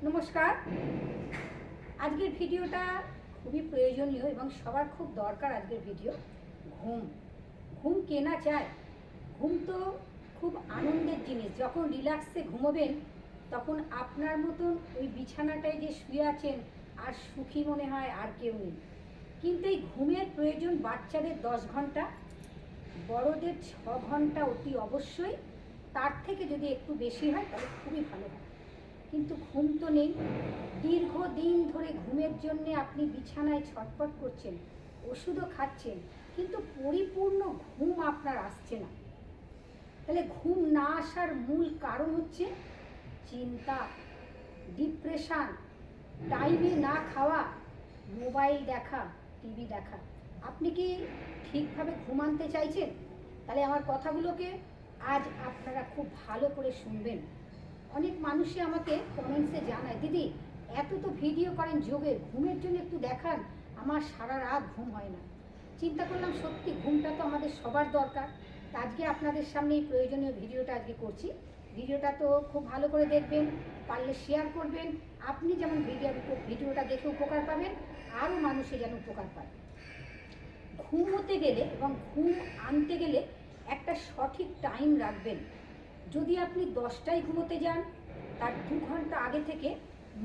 নমস্কার। আজকের ভিডিওটা খুবই প্রয়োজনীয় এবং সবার খুব দরকার। আজকের ভিডিও ঘুম। ঘুম কে না চায়? ঘুম তো খুব আনন্দের জিনিস। যখন রিল্যাক্সে ঘুমোবেন তখন আপনার মতন ওই বিছানাটায় যে শুয়ে আছেন আর সুখী মনে হয় আর কেউ নেই। কিন্তু এই ঘুমের প্রয়োজন বাচ্চাদের 10 ঘন্টা, বড়দের 6 ঘন্টা অতি অবশ্যই। তার থেকে যদি একটু বেশি হয় তাহলে খুবই ভালো হয়। কিন্তু ঘুম তো নেই। দীর্ঘদিন ধরে ঘুমের জন্যে আপনি বিছানায় ছটফট করছেন, ওষুধও খাচ্ছেন, কিন্তু পরিপূর্ণ ঘুম আপনার আসছে না। তাহলে ঘুম না আসার মূল কারণ হচ্ছে চিন্তা, ডিপ্রেশন, টাইমে না খাওয়া, মোবাইল দেখা, টিভি দেখা। আপনি কি ঠিকভাবে ঘুম আনতে চাইছেন? তাহলে আমার কথাগুলোকে আজ আপনারা খুব ভালো করে শুনবেন। অনেক মানুষই আমাকে কমেন্টসে জানায়, দিদি এত তো ভিডিও করেন যোগের, ঘুমের জন্য একটু দেখান, আমার সারা রাত ঘুম হয় না। চিন্তা করলাম সত্যি ঘুমটা তো আমাদের সবার দরকার। তা আজকে আপনাদের সামনে এই প্রয়োজনীয় ভিডিওটা আজকে করছি। ভিডিওটা তো খুব ভালো করে দেখবেন, পারলে শেয়ার করবেন। আপনি যেমন ভিডিওটা দেখে উপকার পাবেন, আরও মানুষে যেন উপকার পায়। ঘুমোতে গেলে এবং ঘুম আনতে গেলে একটা সঠিক টাইম রাখবেন। যদি আপনি 10টায় ঘুমোতে যান, তার 2 ঘন্টা আগে থেকে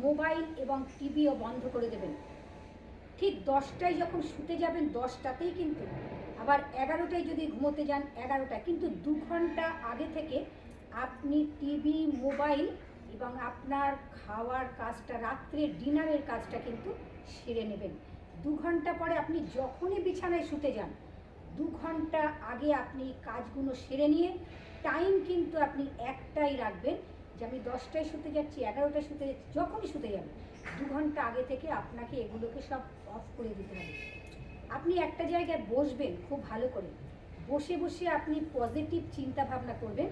মোবাইল এবং টিভিও বন্ধ করে দেবেন। ঠিক 10টায় যখন শুতে যাবেন 10টাতেই কিন্তু, আবার 11টায় যদি ঘুমোতে যান 11টায়, কিন্তু 2 ঘন্টা আগে থেকে আপনি টিভি, মোবাইল এবং আপনার খাওয়ার কাজটা, রাত্রের ডিনারের কাজটা কিন্তু সেরে নেবেন। 2 ঘন্টা পরে আপনি যখনই বিছানায় শুতে যান 2 ঘন্টা আগে আপনি কাজগুলো সেরে নিয়ে টাইম কিন্তু আপনি একটাই রাখবেন, যে আমি 10টায় শুতে যাচ্ছি, 11টায় শুতে যাচ্ছি, যখনই শুতে যাবেন 2 ঘন্টা আগে থেকে আপনাকে এগুলোকে সব অফ করে দিতে হবে। আপনি একটা জায়গায় বসবেন খুব ভালো করে, বসে বসে আপনি পজিটিভ চিন্তা ভাবনা করবেন।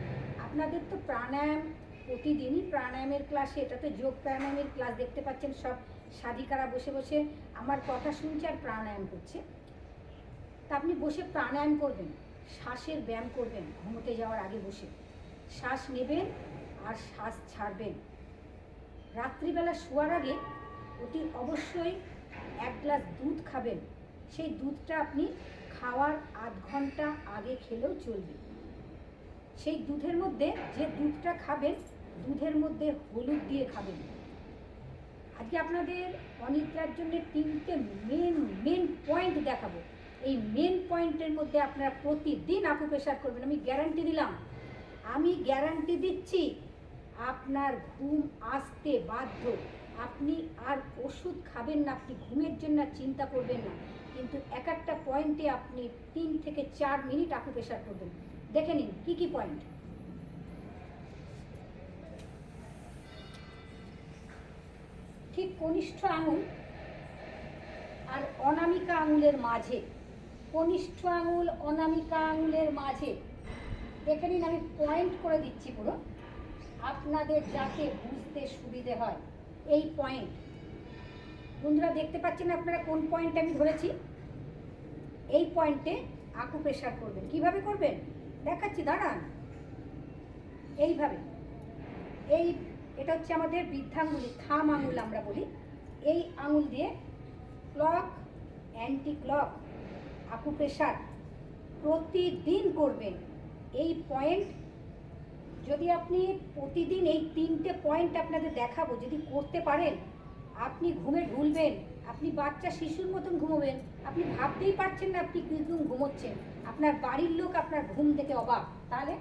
আপনাদের তো প্রাণায়াম প্রতিদিনই, প্রাণায়ামের ক্লাসে, এটা তো যোগ প্রাণায়ামের ক্লাস, দেখতে পাচ্ছেন সব সাধিকারা বসে বসে আমার কথা শুনছে আর প্রাণায়াম করছে। তা আপনি বসে প্রাণায়াম করবেন, শ্বাসের ব্যায়াম করবেন। ঘুমোতে যাওয়ার আগে বসে শ্বাস নেবেন আর শ্বাস ছাড়বেন। রাত্রিবেলা শোয়ার আগে অতি অবশ্যই 1 গ্লাস দুধ খাবেন। সেই দুধটা আপনি খাওয়ার আধ ঘন্টা আগে খেলেও চলবে। সেই দুধের মধ্যে, যে দুধটা খাবেন, দুধের মধ্যে হলুদ দিয়ে খাবেন। আজকে আপনাদের অনিদ্রার জন্য 3টে মেন পয়েন্ট দেখাবো। এই মেন পয়েন্টের মধ্যে আপনারা প্রতিদিন আকুপ্রেশার করবেন। আমি গ্যারান্টি দিলাম, আমি গ্যারান্টি দিচ্ছি আপনার ঘুম আসতে বাধ্য। আপনি আর ওষুধ খাবেন না, আপনি ঘুমের জন্য চিন্তা করবেন না, কিন্তু এক একটা পয়েন্টে আপনি 3 থেকে 4 মিনিট আকুপ্রেশার করবেন। দেখে নিন কী কী পয়েন্ট। ঠিক কনিষ্ঠ আঙুল আর অনামিকা আঙুলের মাঝে, কনিষ্ঠ আঙুল অনামিকা আঙুলের মাঝে দেখে নিন, আমি পয়েন্ট করে দিচ্ছি পুরো, আপনাদের যাতে বুঝতে সুবিধে হয়। এই পয়েন্ট বন্ধুরা দেখতে পাচ্ছেন আপনারা কোন পয়েন্ট আমি ধরেছি। এই পয়েন্টে আকুপ্রেশার করবেন। কিভাবে করবেন দেখাচ্ছি, দাঁড়ান। এইভাবে, এটা হচ্ছে আমাদের বৃদ্ধাঙ্গুলি, থাম আঙুল আমরা বলি। এই আঙুল দিয়ে ক্লক, অ্যান্টি ক্লক আকুপ্রেশার প্রতিদিন করবেন। এই পয়েন্ট যদি আপনি প্রতিদিন, এই 3টে পয়েন্ট আপনাদের দেখাবো, যদি করতে পারেন, আপনি ঘুমে ঢুলবেন। আপনি বাচ্চা শিশুর মতন ঘুমোবেন, আপনি ভাবতেই পারছেন না আপনি কীরকম ঘুমোচ্ছেন। আপনার বাড়ির লোক আপনার ঘুম থেকে অবাক। তাহলে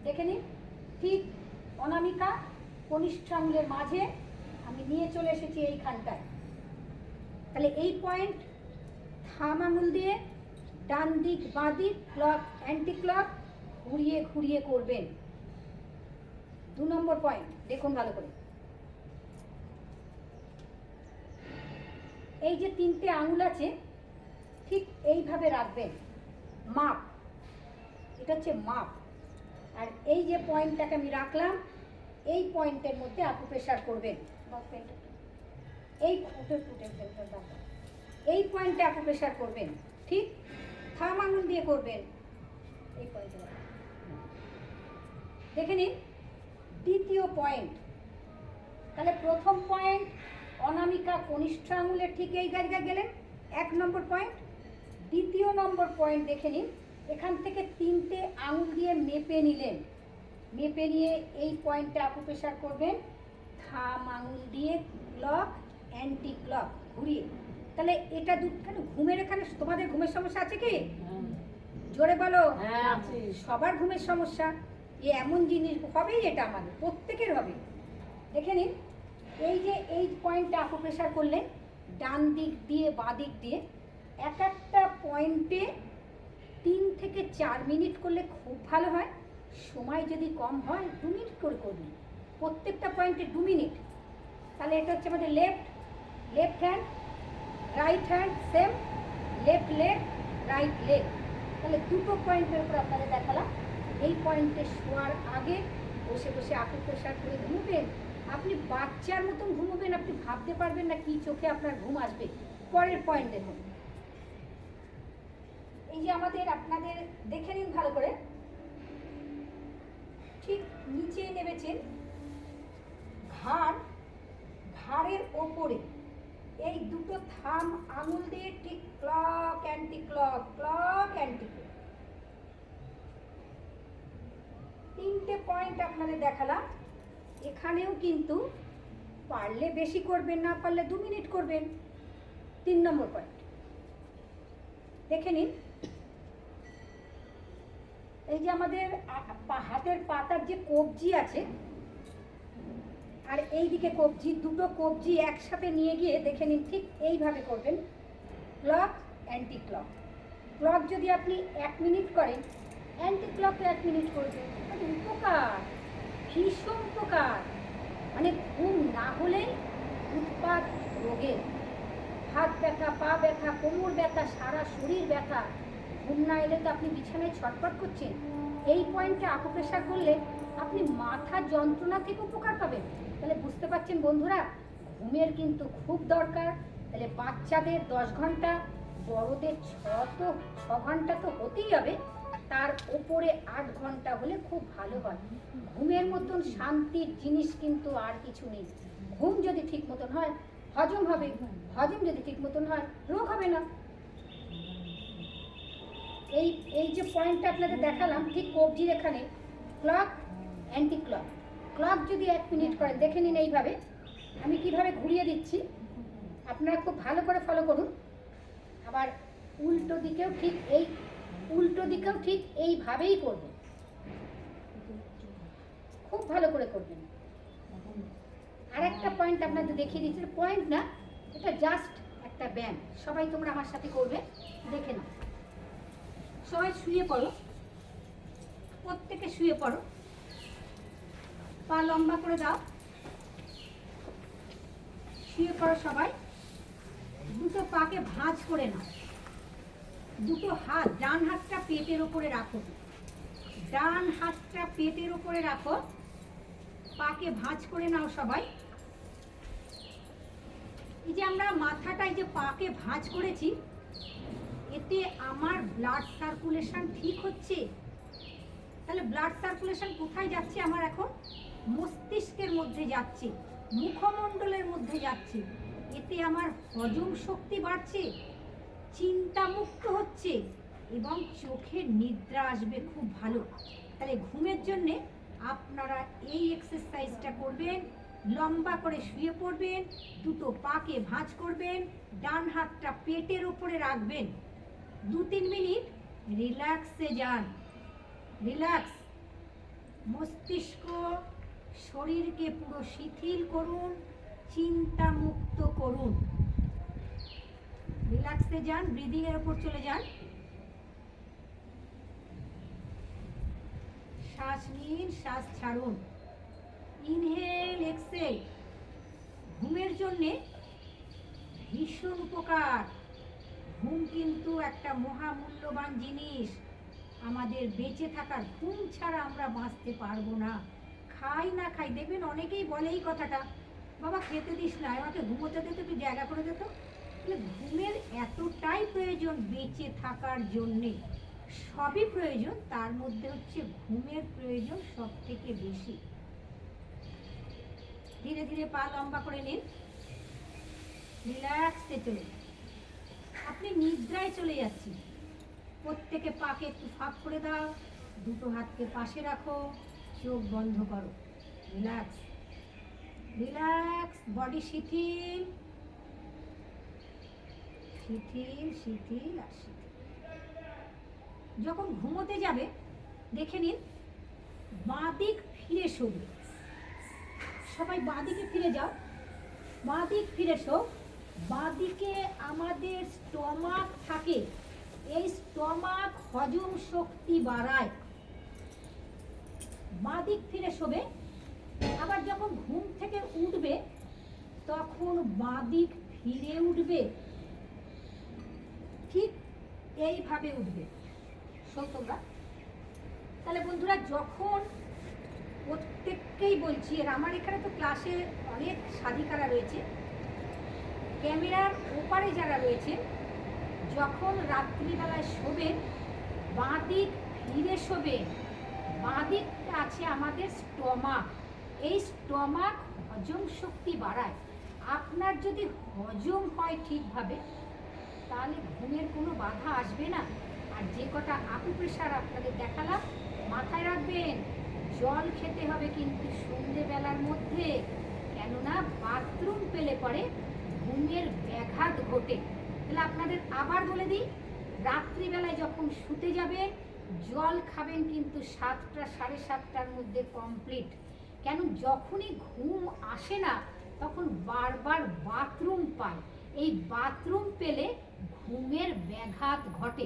দেখে নিন, ঠিক অনামিকা কনিষ্ঠ আঙুলের মাঝে আমি নিয়ে চলে এসেছি এইখানটায়। তাহলে এই পয়েন্ট থাম আঙুল দিয়ে ডান দিক বাঁ দিক, ক্লক অ্যান্টি ক্লক ঘুরিয়ে ঘুরিয়ে করবেন। 2 নম্বর পয়েন্ট দেখুন ভালো করে। এই যে 3টে আঙুল আছে, ঠিক এইভাবে রাখবেন, মাপ, এটা হচ্ছে মাপ। আর এই যে পয়েন্টটাকে আমি রাখলাম, এই পয়েন্টের মধ্যে আকুপ্রেশার করবেন। এই পয়েন্টে আকুপ্রেশার করবেন, ঠিক থাম আঙুল দিয়ে করবেন। এই পয়েন্টে দেখে নিন। দ্বিতীয় পয়েন্ট, তাহলে প্রথম পয়েন্ট, অনামিকা কনিষ্ঠ আঙুলের ঠিক এই জায়গায় গেলেন, 1 নম্বর পয়েন্ট। দ্বিতীয় নম্বর পয়েন্ট দেখে নিন, এখান থেকে 3টে আঙুল দিয়ে মেপে নিলেন, মেপে নিয়ে এই পয়েন্টে আকুপ্রেশার করবেন, থাম আঙুল দিয়ে ক্লক অ্যান্টি ক্লক ঘুরিয়ে। তাহলে এটা দুখানে ঘুমের, এখানে তোমাদের ঘুমের সমস্যা আছে কি? জোরে বলো। সবার ঘুমের সমস্যা, এমন জিনিস হবেই, এটা আমাদের প্রত্যেকের হবে। দেখে নিন, এই যে এই পয়েন্টটা আকুপ্রেশার করলেন, ডান দিক দিয়ে বাঁ দিক দিয়ে এক একটা পয়েন্টে 3 থেকে 4 মিনিট করলে খুব ভালো হয়। সময় যদি কম হয় 2 মিনিট করে করবেন, প্রত্যেকটা পয়েন্টে 2 মিনিট। তাহলে এটা হচ্ছে আমাদের left hand, right hand same, left leg, right leg. তাহলে দুটো পয়েন্টের উপর আপনাদের দেখালাম। এই পয়েন্টে শোয়ার আগে বসে বসে আকুপ্রেশার করে ঘুমবেন, আপনি বাচ্চার মতন ঘুমবেন, আপনি ভাবতে পারবেন না কি চোখে আপনার ঘুম আসবে। পরের পয়েন্ট দেখুন, এই যে আমাদের, আপনাদের দেখে নিন ভালো করে, ঠিক নিচে নেমেছেন, ঘাড়ের ওপরে এই দুটো থাম আঙুল দিয়ে ঠিক clock anti clock, clock anti clock. 3টে পয়েন্ট আপনাদের দেখালাম। এখানেও কিন্তু পারলে বেশি করবেন, না পারলে 2 মিনিট করবেন। 3 নম্বর পয়েন্ট দেখে নিন, এই যে আমাদের হাতের পাতার যে কবজি আছে আর এই দিকে কবজি, দুটো কবজি একসাথে নিয়ে গিয়ে দেখে নিন ঠিক এইভাবে করবেন, ক্লক অ্যান্টি ক্লক। ক্লক যদি আপনি 1 মিনিট করেন, অ্যান্টি ক্লকে 1 মিনিট করবেন, উপকার, ভীষণ উপকার। মানে ঘুম না হলেই উৎপাত রোগে, হাত ব্যথা, পা ব্যথা, কোমর ব্যথা, সারা শরীর ব্যথা, ঘুম না এলে তো আপনি বিছানায় ছটফট করছেন। এই পয়েন্টে আকুপ্রেশার করলে আপনি মাথা যন্ত্রণা থেকে উপকার পাবেন। তাহলে বুঝতে পারছেন বন্ধুরা, ঘুমের কিন্তু খুব দরকার। তাহলে বাচ্চাদের 10 ঘন্টা, বড়দের 6 ঘন্টা তো হতেই হবে, তার উপরে 8 ঘন্টা হলে খুব ভালো হয়। ঘুমের মতন শান্তির জিনিস কিন্তু আর কিছু নেই। ঘুম যদি ঠিক মতন হয় হজম হবে, হজম যদি ঠিক মতন হয় রোগ হবে না। এই যে পয়েন্টটা আপনাদের দেখালাম, ঠিক কবজির এখানে ক্লক অ্যান্টি ক্লক। ক্লক যদি 1 মিনিট করেন, দেখে নিন এইভাবে আমি কিভাবে ঘুরিয়ে দিচ্ছি, আপনারা খুব ভালো করে ফলো করুন। আবার উল্টো দিকেও ঠিক এইভাবেই করবেন, খুব ভালো করে করবেন। আর একটা পয়েন্ট আপনাদের দেখিয়ে দিচ্ছি, পয়েন্ট না, এটা জাস্ট একটা ব্যায়াম। সবাই তোমরা আমার সাথে করবে, দেখে নাও। সবাই শুয়ে পড়ো, প্রত্যেকে শুয়ে পড়ো, পা লম্বা করে দাও, শুয়ে পড়ো সবাই। দুটো পাকে ভাঁজ করে নাও, দুটো হাত, ডান হাতটা পেটের উপরে রাখো, ডান হাতটা পেটের উপরে রাখো, পাকে ভাঁজ করে নাও সবাই। এই যে আমরা মাথাটা, এই যে পাকে ভাঁজ করেছি, এতে আমার ব্লাড সার্কুলেশন ঠিক হচ্ছে। তাহলে ব্লাড সার্কুলেশন কোথায় যাচ্ছে আমার এখন? মস্তিষ্কের মধ্যে যাচ্ছে, মুখমণ্ডলের মধ্যে যাচ্ছে। এতে আমার হজম শক্তি বাড়ছে, চিন্তা মুক্ত হচ্ছে এবং চোখের নিদ্রা আসবে খুব ভালো। তাহলে ঘুমের জন্য আপনারা এই এক্সারসাইজটা করবেন। লম্বা করে শুয়ে পড়বেন, দুটো পাকে ভাঁজ করবেন, ডান হাতটা পেটের উপরে রাখবেন, 2-3 মিনিট রিল্যাক্সে যান। রিল্যাক্স, মস্তিষ্ক শরীরকে পুরো শিথিল করুন, চিন্তা মুক্ত করুন। রিল্যাক্সে যান, ব্রিদিং এর উপর চলে যান। শ্বাস নিন, শ্বাস ছাড়ুন, ইনহেল এক্সহেল। ঘুমের জন্যে ভীষণ উপকার। ঘুম কিন্তু একটা মহামূল্যবান জিনিস। আমাদের বেঁচে থাকার, ঘুম ছাড়া আমরা বাঁচতে পারবো না। খাই না খাই, দেখবেন অনেকেই বলে এই কথাটা, বাবা খেতে দিস না, আমাকে ঘুমোতে দিতে একটু জায়গা করে দিত। ঘুমের এতটাই প্রয়োজন বেঁচে থাকার জন্যে। সবই প্রয়োজন, তার মধ্যে হচ্ছে ঘুমের প্রয়োজন সব থেকে বেশি। ধীরে ধীরে পা লম্বা করে নিন, রিল্যাক্সে চলুন। আপনি নিদ্রায় চলে যাচ্ছি। প্রত্যেকে পাকে একটু ফাঁক করে দাও, দুটো হাতকে পাশে রাখো, চোখ বন্ধ করো, রিল্যাক্স রিল্যাক্স, বডি শিথিল শিথিল শিথিল আর শিথিল। যখন ঘুমোতে যাবে দেখে নিন বাঁ দিক ফিরে শোবে। সবাই বাঁ দিকে ফিরে যাও, বাঁ দিক ফিরে শো। বাঁ দিকে আমাদের স্টমাক থাকে, এই স্টমাক হজম শক্তি বাড়ায়। বাঁ দিক ফিরে শোবে। আবার যখন ঘুম থেকে উঠবে তখন বাঁ দিক ফিরে উঠবে, ঠিক এইভাবে উঠবে। শোন তোমরা। তাহলে বন্ধুরা, যখন প্রত্যেককেই বলছি, আর আমার এখানে তো ক্লাসে অনেক সাধিকারা রয়েছে, ক্যামেরার ওপারে যারা রয়েছে, যখন রাত্রিবেলায় শোবেন বাঁ দিক ফিরে শোবেন। বাঁ দিক আছে আমাদের স্টমাক, এই স্টমাক হজম শক্তি বাড়ায়। আপনার যদি হজম হয় ঠিকভাবে তাহলে ঘুমের কোনো বাধা আসবে না। আর যে কটা আকুপ্রেশার আপনাদের দেখালাম, মাথায় রাখবেন জল খেতে হবে কিন্তু সন্ধ্যেবেলার মধ্যে, কেননা বাথরুম পেলে পরে ঘুমের ব্যাঘাত ঘটে। তাহলে আপনাদের আবার বলে দিই, রাত্রিবেলায় যখন শুতে যাবেন জল খাবেন কিন্তু 7টা 7:30টার মধ্যে কমপ্লিট। কেন, যখনই ঘুম আসে না তখন বারবার বাথরুম পায়, এই বাথরুম পেলে ঘুমের ব্যাঘাত ঘটে।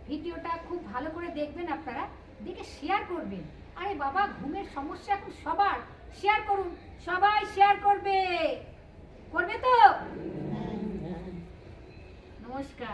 ভিডিওটা খুব ভালো করে দেখবেন, আপনারা দেখে শেয়ার করবেন। আরে বাবা, ঘুমের সমস্যা এখন সবার, শেয়ার করুন, সবাই শেয়ার করবে, করবে তো? নমস্কার।